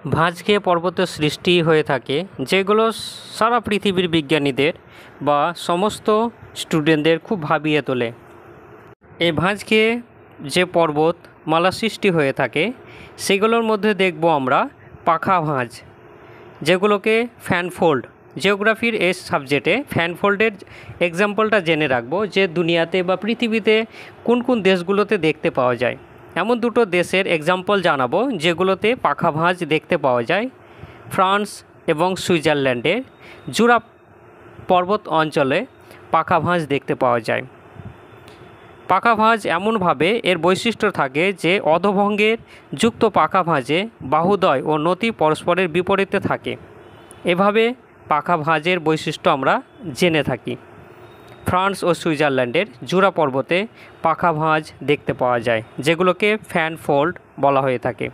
ভাঁজ খেয়ে পর্বতের সৃষ্টি হয়ে থাকে, যেগুলো সারা পৃথিবীর বিজ্ঞানীদের বা সমস্ত স্টুডেন্টদের খুব ভাবিয়ে তোলে। এই ভাঁজ খেয়ে যে পর্বতমালা সৃষ্টি হয়ে থাকে সেগুলোর মধ্যে দেখব আমরা পাখা ভাঁজ, যেগুলোকে ফ্যানফোল্ড, জিওগ্রাফির এই সাবজেক্টে ফ্যানফোল্ডের এক্সাম্পলটা জেনে রাখবো যে দুনিয়াতে বা পৃথিবীতে কোন কোন দেশগুলোতে দেখতে পাওয়া যায়। এমন দুটো দেশের এক্সাম্পল জানাবো যেগুলোতে পাখা ভাঁজ দেখতে পাওয়া যায়। ফ্রান্স এবং সুইজারল্যান্ডের জুরা পর্বত অঞ্চলে পাখা ভাঁজ দেখতে পাওয়া যায়। পাখা ভাঁজ এমনভাবে এর বৈশিষ্ট্য থাকে যে অধভঙ্গের যুক্ত পাখা ভাঁজে বাহুদ্বয় ও নতি পরস্পরের বিপরীতে থাকে। এভাবে পাখা ভাঁজের বৈশিষ্ট্য আমরা জেনে থাকি। ফ্রান্স ও সুইজারল্যান্ডের জুরা পর্বতে পাখা ভাঁজ দেখতে পাওয়া যায়, যেগুলোকে ফ্যান ফোল্ড বলা হয়ে থাকে।